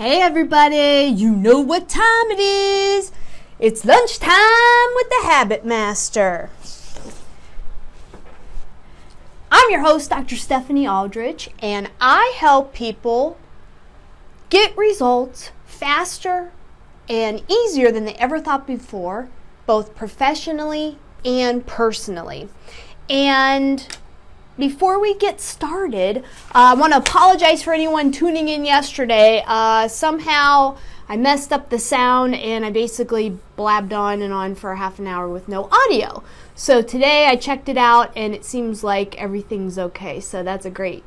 Hey everybody, you know what time it is. It's lunchtime with the Habit Master. I'm your host, Dr. Stephanie Aldrich, and I help people get results faster and easier than they ever thought before, both professionally and personally. And before we get started, I want to apologize for anyone tuning in yesterday. Somehow I messed up the sound and I basically blabbed on and on for half an hour with no audio. So today I checked it out and it seems like everything's okay. So that's a great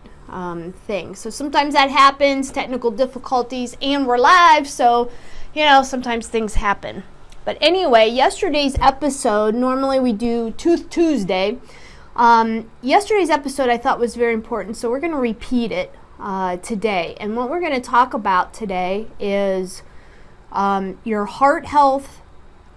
thing. So sometimes that happens, technical difficulties, and we're live. So, sometimes things happen. But anyway, yesterday's episode, normally we do Tooth Tuesday. Yesterday's episode I thought was very important, so we're going to repeat it today. And what we're going to talk about today is your heart health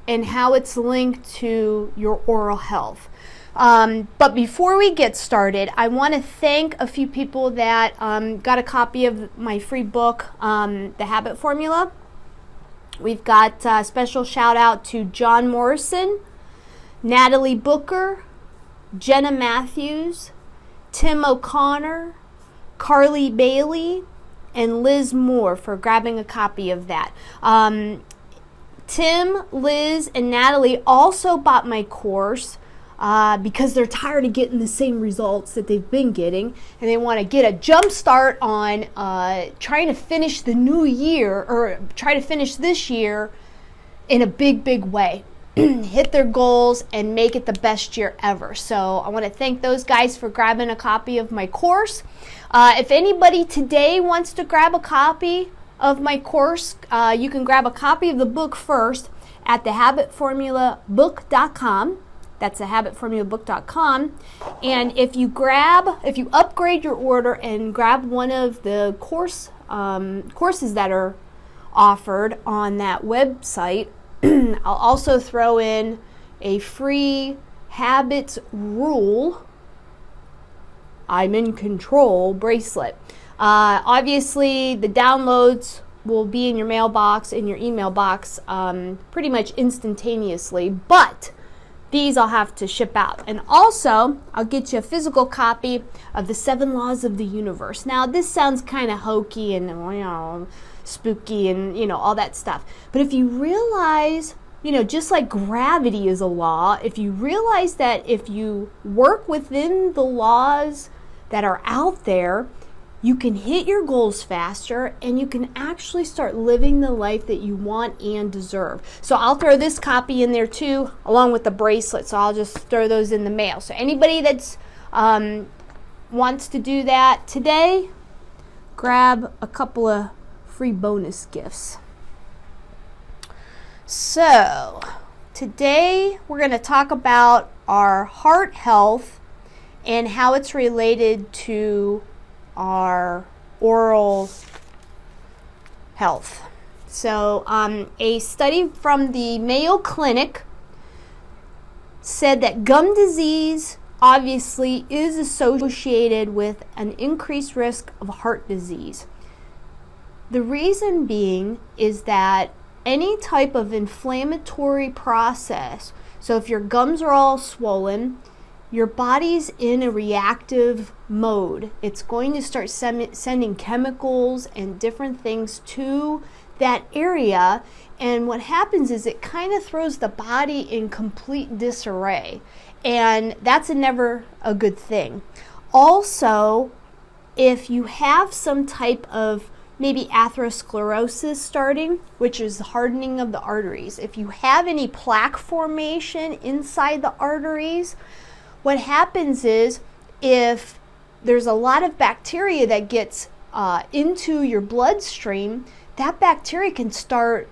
and how it's linked to your oral health. But before we get started, I want to thank a few people that got a copy of my free book, The Habit Formula. We've got a special shout out to John Morrison, Natalie Booker, Jenna Matthews, Tim O'Connor, Carly Bailey, and Liz Moore for grabbing a copy of that. Tim, Liz, and Natalie also bought my course because they're tired of getting the same results that they've been getting, and they want to get a jump start on trying to finish the new year, or try to finish this year in a big way. Hit their goals and make it the best year ever. So I want to thank those guys for grabbing a copy of my course. If anybody today wants to grab a copy of my course, you can grab a copy of the book first at thehabitformulabook.com. That's thehabitformulabook.com. And if you upgrade your order and grab one of the courses that are offered on that website, I'll also throw in a free Habits Rule, I'm in control bracelet. Obviously, the downloads will be in your mailbox, in your email box, pretty much instantaneously, but these I'll have to ship out. And also, I'll get you a physical copy of the 7 Laws of the Universe. Now, this sounds kind of hokey and spooky and all that stuff, but if you realize, just like gravity is a law, if you realize that if you work within the laws that are out there, you can hit your goals faster and you can actually start living the life that you want and deserve. So I'll throw this copy in there too, along with the bracelet. So I'll just throw those in the mail. So anybody that's wants to do that today, grab a couple of free bonus gifts. So today we're going to talk about our heart health and how it's related to our oral health. So a study from the Mayo Clinic said that gum disease obviously is associated with an increased risk of heart disease. The reason being is that any type of inflammatory process, so if your gums are all swollen, your body's in a reactive mode. It's going to start sending chemicals and different things to that area, and what happens is it kind of throws the body in complete disarray, and that's never a good thing. Also, if you have some type of maybe atherosclerosis starting, which is hardening of the arteries. If you have any plaque formation inside the arteries, what happens is if there's a lot of bacteria that gets into your bloodstream, that bacteria can start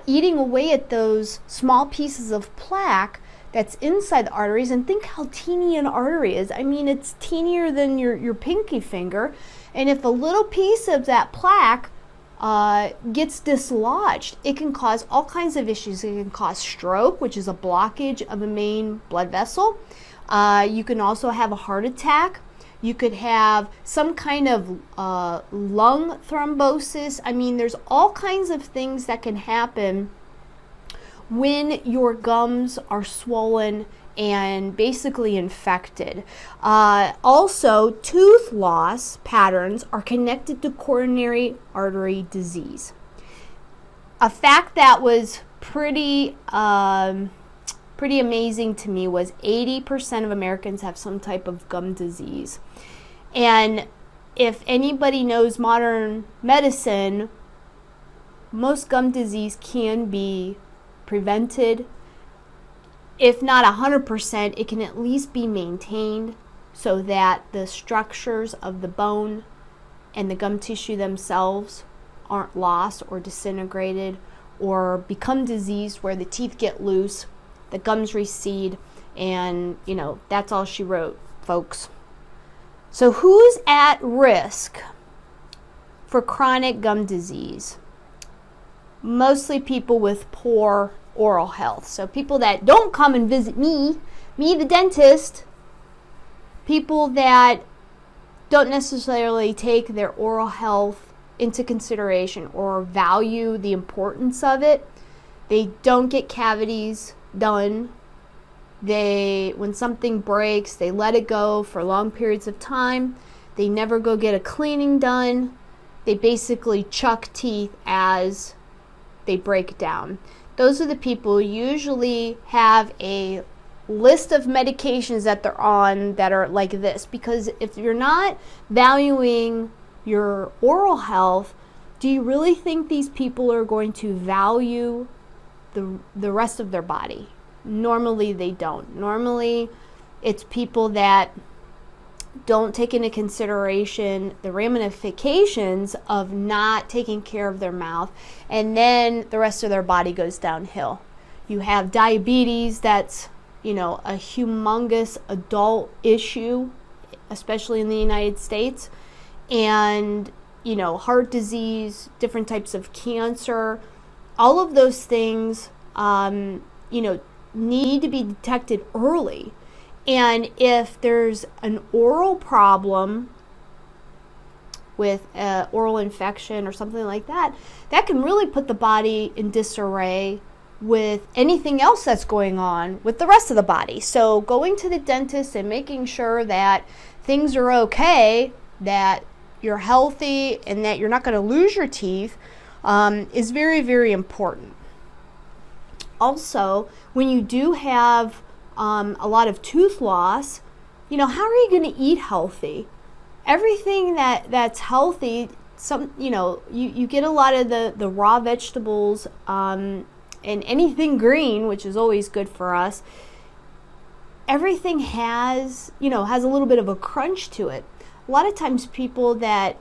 eating away at those small pieces of plaque that's inside the arteries. And think how teeny an artery is. I mean, it's teenier than your pinky finger. And if a little piece of that plaque gets dislodged, it can cause all kinds of issues. It can cause stroke, which is a blockage of a main blood vessel. You can also have a heart attack. You could have some kind of lung thrombosis. I mean, there's all kinds of things that can happen when your gums are swollen and basically infected. Also, tooth loss patterns are connected to coronary artery disease. A fact that was pretty amazing to me was 80% of Americans have some type of gum disease. And if anybody knows modern medicine, most gum disease can be prevented. If not 100%, it can at least be maintained so that the structures of the bone and the gum tissue themselves aren't lost or disintegrated or become diseased where the teeth get loose, the gums recede, and, that's all she wrote, folks. So who's at risk for chronic gum disease? Mostly people with poor oral health. So people that don't come and visit me the dentist, people that don't necessarily take their oral health into consideration or value the importance of it. They don't get cavities done. When something breaks, they let it go for long periods of time. They never go get a cleaning done. They basically chuck teeth as they break down. Those are the people who usually have a list of medications that they're on that are like this. Because if you're not valuing your oral health, do you really think these people are going to value the rest of their body? Normally they don't. Normally it's people that don't take into consideration the ramifications of not taking care of their mouth, and then the rest of their body goes downhill. You have diabetes, that's a humongous adult issue, especially in the United States, and heart disease, different types of cancer. All of those things need to be detected early. And if there's an oral problem with oral infection or something like that, that can really put the body in disarray with anything else that's going on with the rest of the body. So going to the dentist and making sure that things are okay, that you're healthy, and that you're not going to lose your teeth is very, very important. Also, when you do have a lot of tooth loss, how are you going to eat healthy? Everything that's healthy, you get a lot of the raw vegetables and anything green, which is always good for us. Everything has a little bit of a crunch to it. A lot of times people that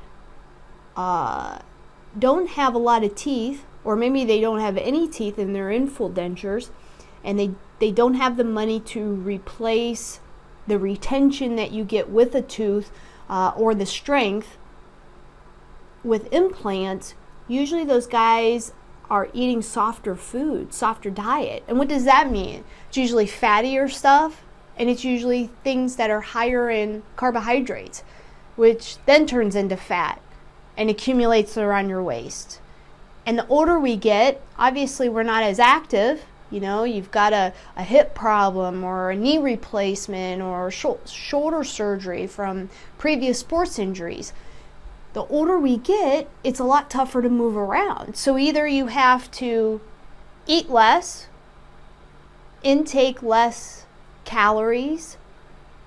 don't have a lot of teeth, or maybe they don't have any teeth and they're in full dentures, and they don't have the money to replace the retention that you get with a tooth or the strength with implants. Usually those guys are eating softer food, softer diet. And what does that mean? It's usually fattier stuff, and it's usually things that are higher in carbohydrates, which then turns into fat and accumulates around your waist. And the older we get, obviously we're not as active. You've got a hip problem or a knee replacement or shoulder surgery from previous sports injuries. The older we get, it's a lot tougher to move around. So either you have to eat less, intake less calories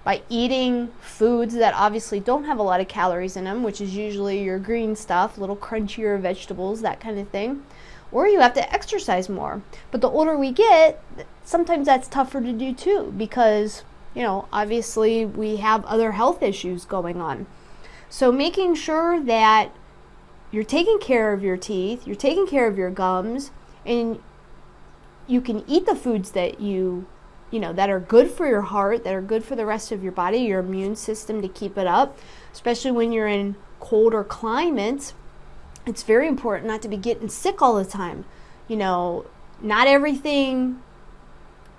by eating foods that obviously don't have a lot of calories in them, which is usually your green stuff, little crunchier vegetables, that kind of thing. Or you have to exercise more. But the older we get, sometimes that's tougher to do too, because, obviously we have other health issues going on. So making sure that you're taking care of your teeth, you're taking care of your gums, and you can eat the foods that that are good for your heart, that are good for the rest of your body, your immune system, to keep it up, especially when you're in colder climates. It's very important not to be getting sick all the time. Not everything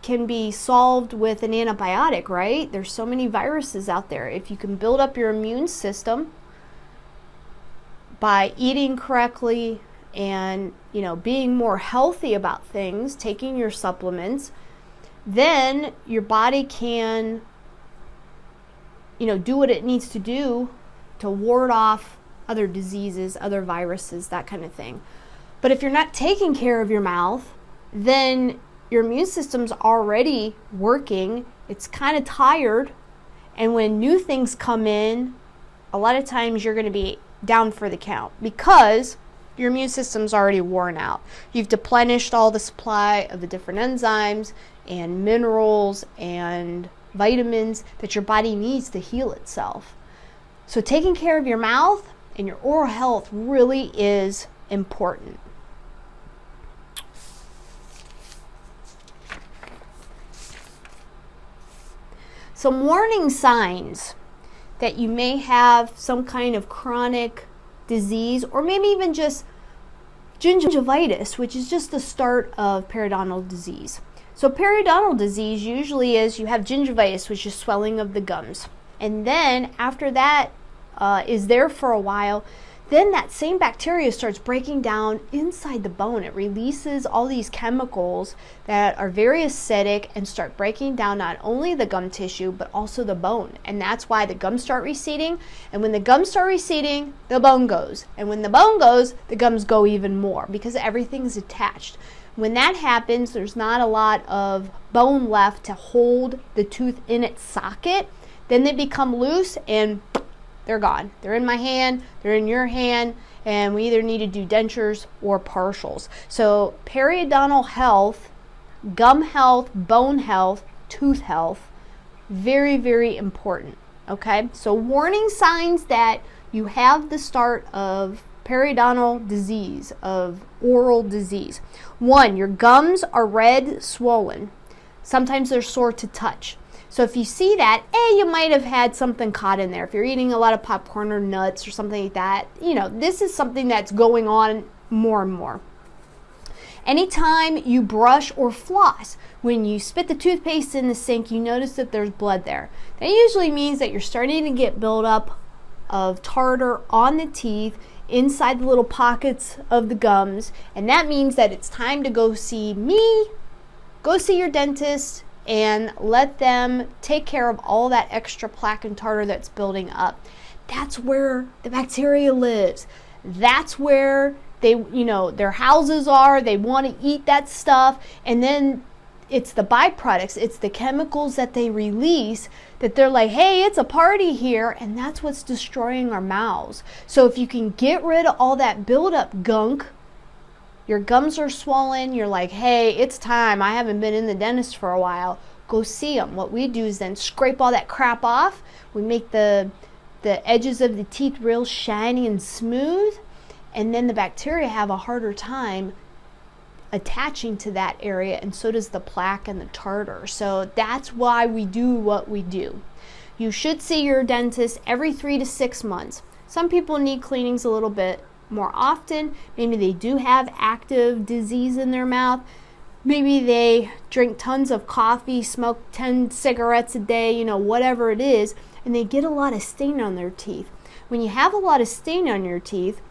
can be solved with an antibiotic, right? There's so many viruses out there. If you can build up your immune system by eating correctly and, being more healthy about things, taking your supplements, then your body can, do what it needs to do to ward off other diseases, other viruses, that kind of thing. But if you're not taking care of your mouth, then your immune system's already working. It's kind of tired. And when new things come in, a lot of times you're going to be down for the count because your immune system's already worn out. You've depleted all the supply of the different enzymes and minerals and vitamins that your body needs to heal itself. So taking care of your mouth and your oral health really is important. Some warning signs that you may have some kind of chronic disease, or maybe even just gingivitis, which is just the start of periodontal disease. So periodontal disease usually is you have gingivitis, which is swelling of the gums. And then after that is there for a while, then that same bacteria starts breaking down inside the bone. It releases all these chemicals that are very acidic and start breaking down not only the gum tissue, but also the bone. And that's why the gums start receding. And when the gums start receding, the bone goes. And when the bone goes, the gums go even more because everything's attached. When that happens, there's not a lot of bone left to hold the tooth in its socket. Then they become loose and they're gone. They're in my hand, they're in your hand, and we either need to do dentures or partials. So periodontal health, gum health, bone health, tooth health, very, very important. Okay, so warning signs that you have the start of periodontal disease, of oral disease. 1, your gums are red, swollen. Sometimes they're sore to touch. So if you see that, you might have had something caught in there. If you're eating a lot of popcorn or nuts or something like that, this is something that's going on more and more. Anytime you brush or floss, when you spit the toothpaste in the sink, you notice that there's blood there. That usually means that you're starting to get buildup of tartar on the teeth, inside the little pockets of the gums, and that means that it's time to go see me, go see your dentist, and let them take care of all that extra plaque and tartar that's building up. That's where the bacteria lives. That's where they, their houses are. They want to eat that stuff. And then it's the byproducts. It's the chemicals that they release that they're like, hey, it's a party here. And that's what's destroying our mouths. So if you can get rid of all that buildup gunk, your gums are swollen, you're like, hey, it's time. I haven't been in the dentist for a while. Go see them. What we do is then scrape all that crap off. We make the edges of the teeth real shiny and smooth. And then the bacteria have a harder time attaching to that area, and so does the plaque and the tartar. So that's why we do what we do. You should see your dentist every 3 to 6 months. Some people need cleanings a little bit more often. Maybe they do have active disease in their mouth. Maybe they drink tons of coffee, smoke 10 cigarettes a day, whatever it is, and they get a lot of stain on their teeth. When you have a lot of stain on your teeth,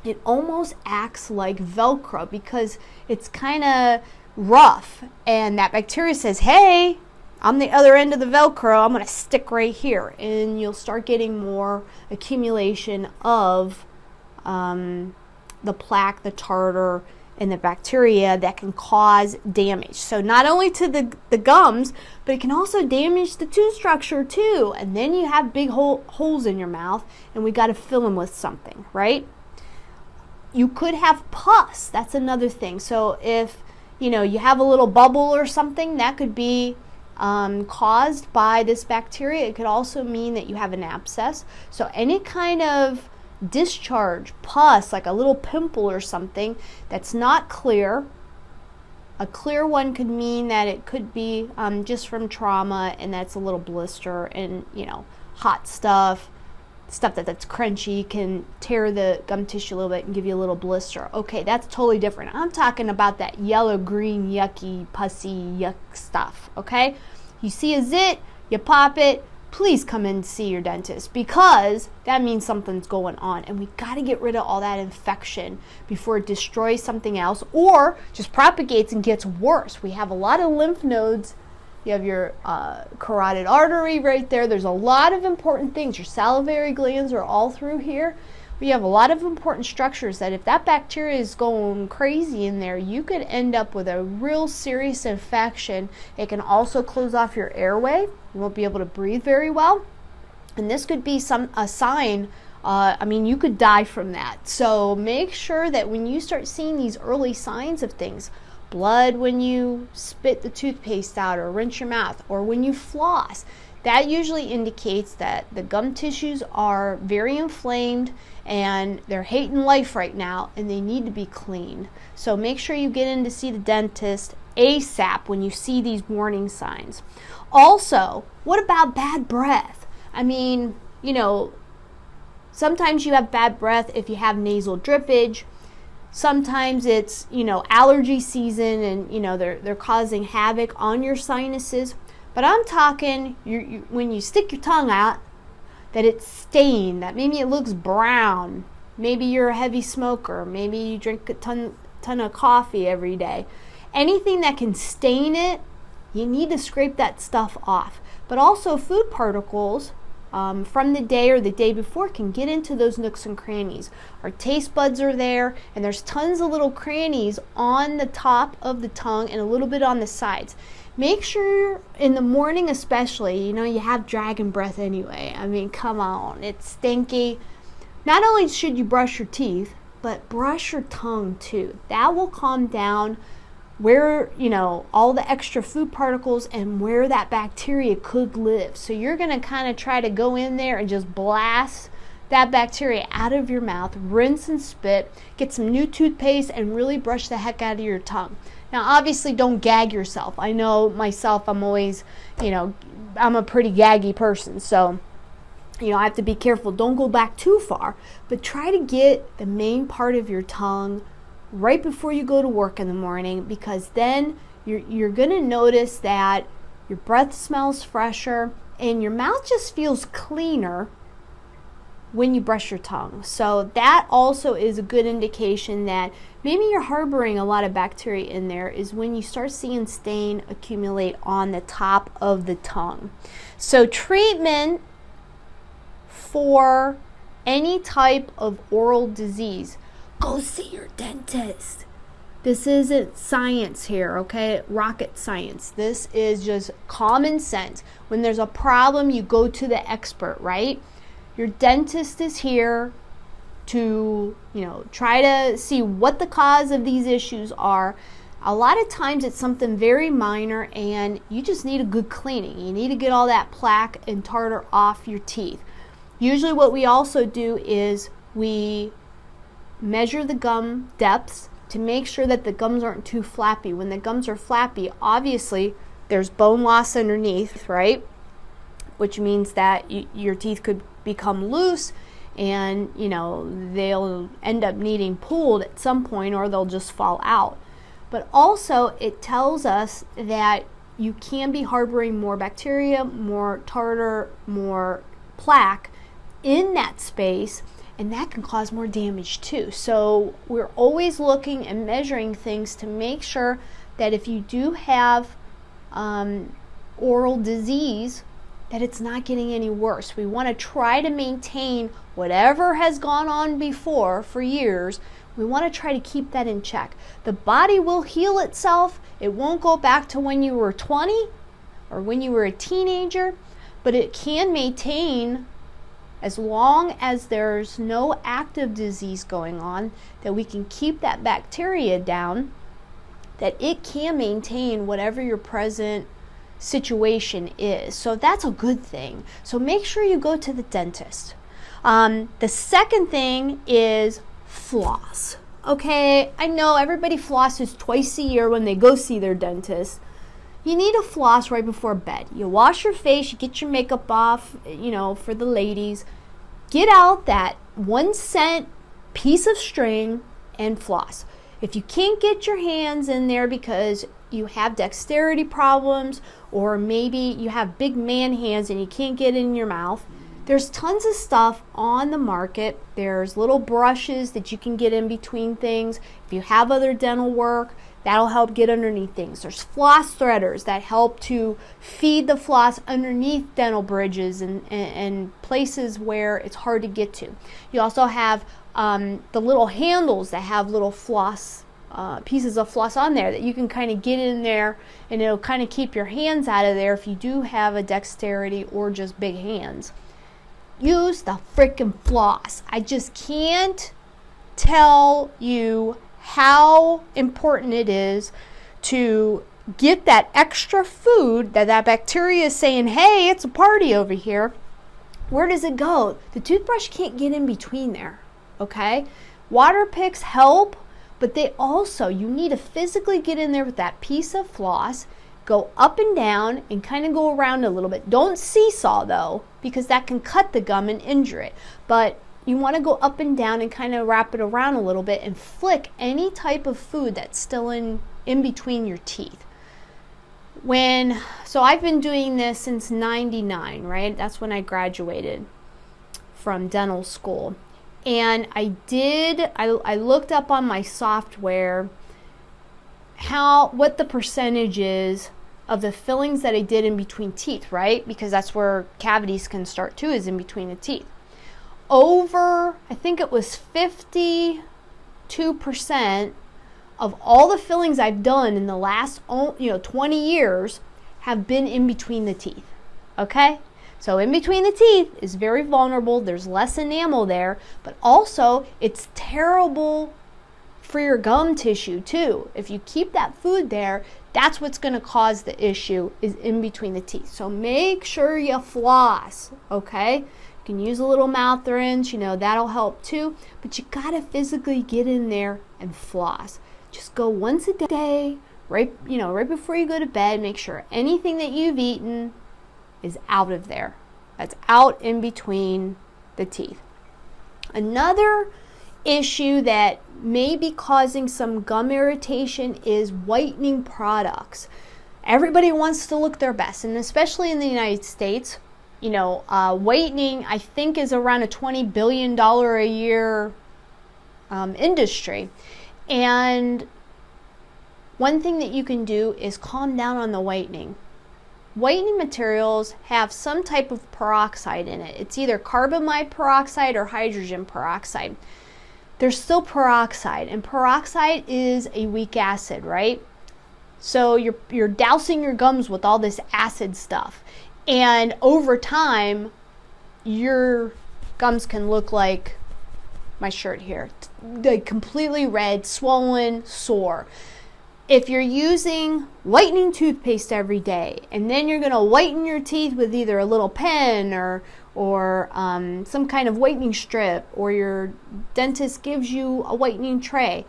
it almost acts like Velcro because it's kind of rough, and that bacteria says, hey, I'm the other end of the Velcro, I'm going to stick right here, and you'll start getting more accumulation of the plaque, the tartar, and the bacteria that can cause damage. So not only to the gums, but it can also damage the tooth structure too. And then you have big holes in your mouth, and we got to fill them with something, right? You could have pus. That's another thing. So if you have a little bubble or something, that could be caused by this bacteria. It could also mean that you have an abscess. So any kind of discharge, pus, like a little pimple or something that's not clear. A clear one could mean that it could be just from trauma, and that's a little blister and hot stuff, stuff that's crunchy can tear the gum tissue a little bit and give you a little blister. Okay, that's totally different. I'm talking about that yellow, green, yucky, pussy, yuck stuff, okay? You see a zit, you pop it, please come in and see your dentist, because that means something's going on, and we got to get rid of all that infection before it destroys something else or just propagates and gets worse. We have a lot of lymph nodes. You have your carotid artery right there. There's a lot of important things. Your salivary glands are all through here. We have a lot of important structures that if that bacteria is going crazy in there, you could end up with a real serious infection. It can also close off your airway. You won't be able to breathe very well. And this could be a sign. You could die from that. So make sure that when you start seeing these early signs of things, blood when you spit the toothpaste out or rinse your mouth, or when you floss, that usually indicates that the gum tissues are very inflamed and they're hating life right now and they need to be cleaned. So make sure you get in to see the dentist ASAP when you see these warning signs. Also, what about bad breath? Sometimes you have bad breath if you have nasal drippage. Sometimes it's, allergy season and, they're causing havoc on your sinuses. But I'm talking when you stick your tongue out, that it's stained, that maybe it looks brown. Maybe you're a heavy smoker. Maybe you drink a ton of coffee every day. Anything that can stain it, you need to scrape that stuff off. But also food particles from the day or the day before can get into those nooks and crannies. Our taste buds are there, and there's tons of little crannies on the top of the tongue and a little bit on the sides. Make sure in the morning especially, you have dragon breath anyway. Come on, it's stinky. Not only should you brush your teeth, but brush your tongue too. That will calm down where, all the extra food particles and where that bacteria could live. So you're going to kind of try to go in there and just blast that bacteria out of your mouth, rinse and spit, get some new toothpaste, and really brush the heck out of your tongue. Now, obviously, don't gag yourself. I know myself, I'm always, I'm a pretty gaggy person, so I have to be careful. Don't go back too far, but try to get the main part of your tongue right before you go to work in the morning, because then you're going to notice that your breath smells fresher and your mouth just feels cleaner when you brush your tongue. So that also is a good indication that maybe you're harboring a lot of bacteria in there, is when you start seeing stain accumulate on the top of the tongue. So treatment for any type of oral disease, go see your dentist. This isn't science here, okay? Rocket science. This is just common sense. When there's a problem, you go to the expert, right? Your dentist is here to, try to see what the cause of these issues are. A lot of times it's something very minor and you just need a good cleaning. You need to get all that plaque and tartar off your teeth. Usually what we also do is we measure the gum depths to make sure that the gums aren't too flappy. When the gums are flappy, obviously there's bone loss underneath, right? Which means that your teeth could become loose and, they'll end up needing pulled at some point, or they'll just fall out. But also it tells us that you can be harboring more bacteria, more tartar, more plaque in that space, and that can cause more damage too. So we're always looking and measuring things to make sure that if you do have oral disease, that it's not getting any worse. We want to try to maintain whatever has gone on before for years. We want to try to keep that in check. The body will heal itself. It won't go back to when you were 20 or when you were a teenager, but it can maintain, as long as there's no active disease going on, that we can keep that bacteria down, that it can maintain whatever your present situation is. So that's a good thing. So make sure you go to the dentist. The second thing is floss. Okay, I know everybody flosses twice a year when they go see their dentist. You need to floss right before bed. You wash your face, you get your makeup off, for the ladies. get out that 1 cent piece of string and floss. If you can't get your hands in there because you have dexterity problems, or maybe you have big man hands and you can't get it in your mouth, there's tons of stuff on the market. There's little brushes that you can get in between things. If you have other dental work, that'll help get underneath things. There's floss threaders that help to feed the floss underneath dental bridges and places where it's hard to get to. You also have the little handles that have little floss pieces of floss on there that you can kind of get in there, and it'll kind of keep your hands out of there if you do have a dexterity or just big hands. Use the frickin' floss. I just can't tell you how important it is to get that extra food that bacteria is saying, hey, it's a party over here. Where does it go? The toothbrush can't get in between there, okay? Water picks help, but you need to physically get in there with that piece of floss, go up and down and kind of go around a little bit. Don't seesaw though, because that can cut the gum and injure it. But you want to go up and down and kind of wrap it around a little bit and flick any type of food that's still in between your teeth. So I've been doing this since '99, right? That's when I graduated from dental school. And I looked up on my software what the percentage is of the fillings that I did in between teeth, right? Because that's where cavities can start too, is in between the teeth. I think it was 52% of all the fillings I've done in the last 20 years have been in between the teeth. Okay? So in between the teeth is very vulnerable. There's less enamel there, but also it's terrible for your gum tissue too. If you keep that food there, that's what's going to cause the issue, is in between the teeth. So make sure you floss, okay? You can use a little mouth rinse, that'll help too, but you got to physically get in there and floss. Just go once a day, right before you go to bed. Make sure anything that you've eaten is out of there. That's out in between the teeth. Another issue that may be causing some gum irritation is whitening products. Everybody wants to look their best, and especially in the United States, whitening, I think, is around a $20 billion a year industry. And one thing that you can do is calm down on the whitening. Whitening materials have some type of peroxide in it. It's either carbamide peroxide or hydrogen peroxide. There's still peroxide, and peroxide is a weak acid, right? So you're dousing your gums with all this acid stuff, and over time, your gums can look like my shirt here, like completely red, swollen, sore. If you're using whitening toothpaste every day, and then you're going to whiten your teeth with either a little pen or some kind of whitening strip, or your dentist gives you a whitening tray,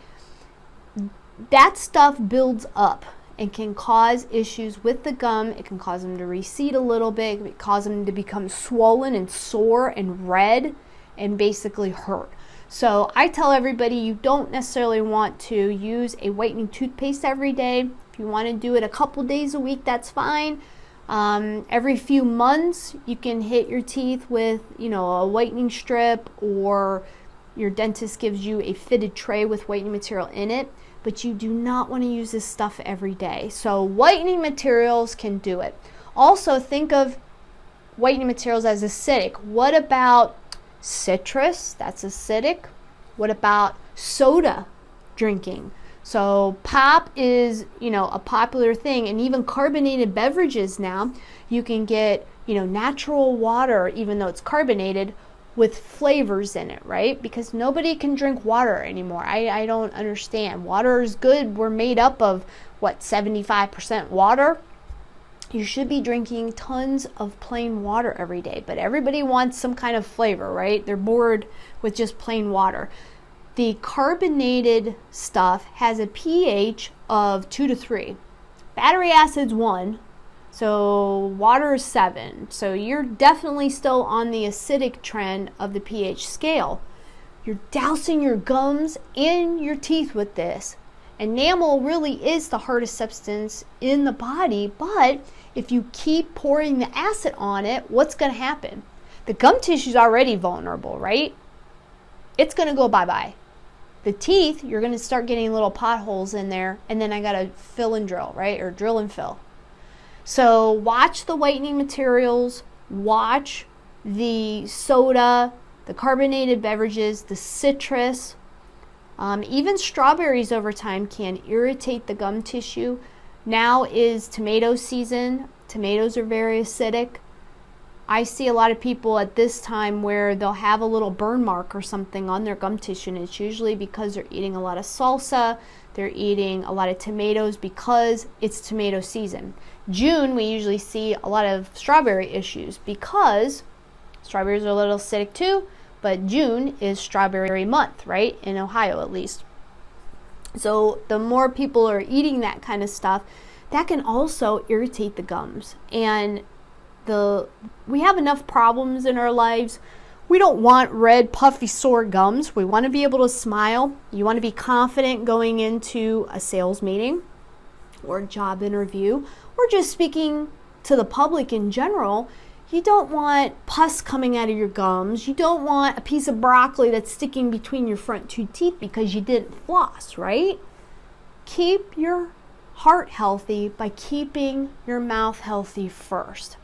that stuff builds up and can cause issues with the gum. It can cause them to recede a little bit. It can cause them to become swollen and sore and red and basically hurt. So I tell everybody, you don't necessarily want to use a whitening toothpaste every day. If you want to do it a couple days a week, that's fine. Every few months, you can hit your teeth with, a whitening strip, or your dentist gives you a fitted tray with whitening material in it. But you do not want to use this stuff every day. So whitening materials can do it. Also, think of whitening materials as acidic. What about citrus? That's acidic. What about soda drinking? So pop is, a popular thing, and even carbonated beverages now, you can get, natural water, even though it's carbonated, with flavors in it, right? Because nobody can drink water anymore. I don't understand. Water is good. We're made up of, 75% water? You should be drinking tons of plain water every day, but everybody wants some kind of flavor, right? They're bored with just plain water. The carbonated stuff has a pH of 2 to 3. Battery acid's 1, So water is 7. So you're definitely still on the acidic trend of the pH scale. You're dousing your gums and your teeth with this. Enamel really is the hardest substance in the body, but if you keep pouring the acid on it, what's going to happen? The gum tissue is already vulnerable, right? It's going to go bye-bye. The teeth, you're going to start getting little potholes in there, and then I got to fill and drill, right? Or drill and fill. So watch the whitening materials, watch the soda, the carbonated beverages, the citrus. Even strawberries over time can irritate the gum tissue. Now is tomato season. Tomatoes are very acidic. I see a lot of people at this time where they'll have a little burn mark or something on their gum tissue, and it's usually because they're eating a lot of salsa, they're eating a lot of tomatoes because it's tomato season. June, we usually see a lot of strawberry issues because strawberries are a little acidic too, but June is strawberry month, right? In Ohio at least. So the more people are eating that kind of stuff, that can also irritate the gums. And we have enough problems in our lives. We don't want red, puffy, sore gums. We want to be able to smile. You want to be confident going into a sales meeting or a job interview or just speaking to the public in general. You don't want pus coming out of your gums. You don't want a piece of broccoli that's sticking between your front 2 teeth because you didn't floss, right? Keep your heart healthy by keeping your mouth healthy first.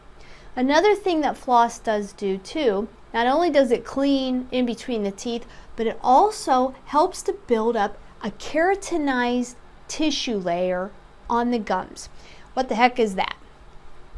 Another thing that floss does do too, not only does it clean in between the teeth, but it also helps to build up a keratinized tissue layer on the gums. What the heck is that?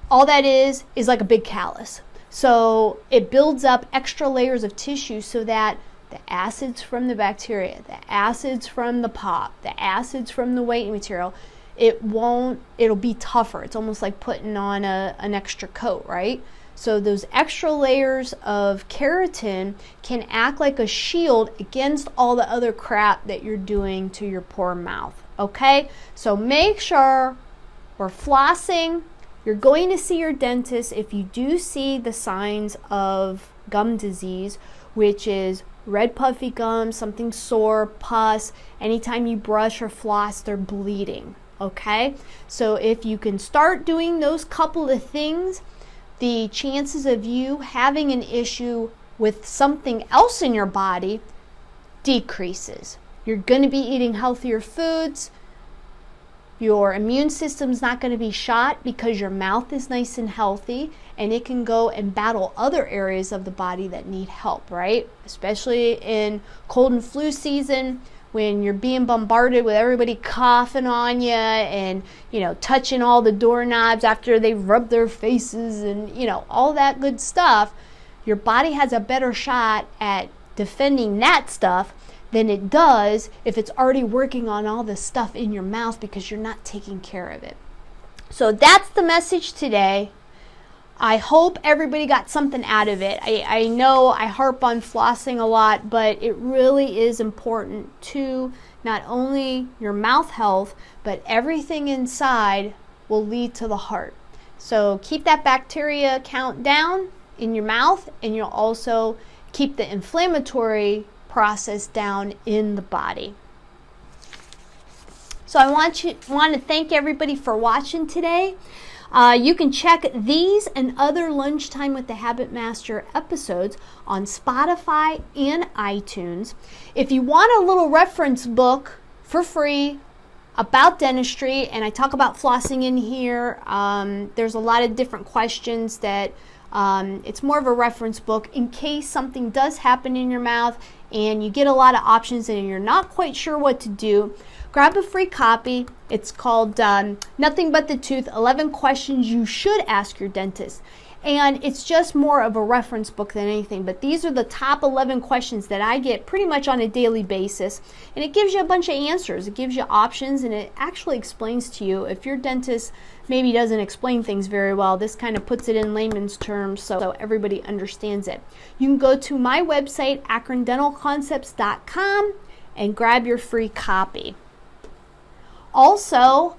All that is like a big callus. So it builds up extra layers of tissue so that the acids from the bacteria, the acids from the pop, the acids from the whitening material, it'll be tougher. It's almost like putting on an extra coat, right? So those extra layers of keratin can act like a shield against all the other crap that you're doing to your poor mouth, okay? So make sure we're flossing. You're going to see your dentist if you do see the signs of gum disease, which is red puffy gums, something sore, pus. Anytime you brush or floss, they're bleeding. Okay, so if you can start doing those couple of things, the chances of you having an issue with something else in your body decreases. You're going to be eating healthier foods. Your immune system's not going to be shot because your mouth is nice and healthy, and it can go and battle other areas of the body that need help, right? Especially in cold and flu season, when you're being bombarded with everybody coughing on you and, touching all the doorknobs after they've rubbed their faces and, all that good stuff, your body has a better shot at defending that stuff than it does if it's already working on all the stuff in your mouth because you're not taking care of it. So that's the message today. I hope everybody got something out of it. I know I harp on flossing a lot, but it really is important to not only your mouth health, but everything inside will lead to the heart. So keep that bacteria count down in your mouth, and you'll also keep the inflammatory process down in the body. So I want to thank everybody for watching today. You can check these and other Lunchtime with the Habit Master episodes on Spotify and iTunes. If you want a little reference book for free about dentistry, and I talk about flossing in here, there's a lot of different questions that it's more of a reference book in case something does happen in your mouth and you get a lot of options and you're not quite sure what to do. Grab a free copy. It's called Nothing But the Tooth, 11 Questions You Should Ask Your Dentist. And it's just more of a reference book than anything. But these are the top 11 questions that I get pretty much on a daily basis. And it gives you a bunch of answers. It gives you options, and it actually explains to you. If your dentist maybe doesn't explain things very well, this kind of puts it in layman's terms so everybody understands it. You can go to my website, akrondentalconcepts.com, and grab your free copy. Also,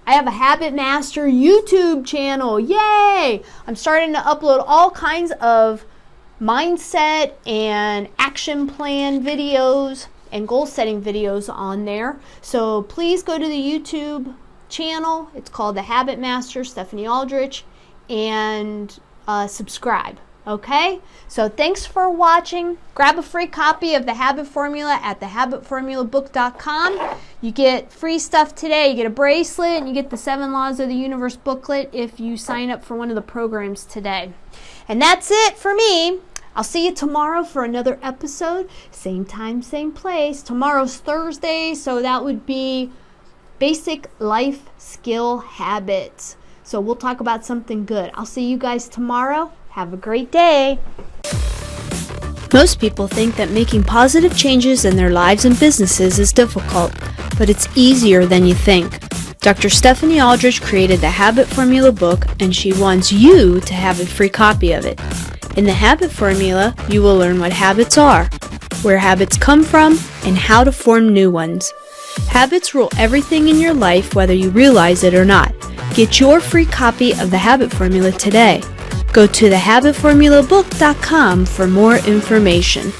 I have a Habit Master YouTube channel. Yay! I'm starting to upload all kinds of mindset and action plan videos and goal setting videos on there. So please go to the YouTube channel. It's called the Habit Master, Stephanie Aldrich, and subscribe. Okay, so thanks for watching. Grab a free copy of the Habit Formula at thehabitformulabook.com. You get free stuff today. You get a bracelet and you get the 7 Laws of the Universe booklet if you sign up for one of the programs today. And that's it for me. I'll see you tomorrow for another episode. Same time, same place. Tomorrow's Thursday, so that would be basic life skill habits. So we'll talk about something good. I'll see you guys tomorrow. Have a great day. Most people think that making positive changes in their lives and businesses is difficult, but it's easier than you think. Dr. Stephanie Aldrich created the Habit Formula book, and she wants you to have a free copy of it. In the Habit Formula, you will learn what habits are, where habits come from, and how to form new ones. Habits rule everything in your life, whether you realize it or not. Get your free copy of the Habit Formula today. Go to thehabitformulabook.com for more information.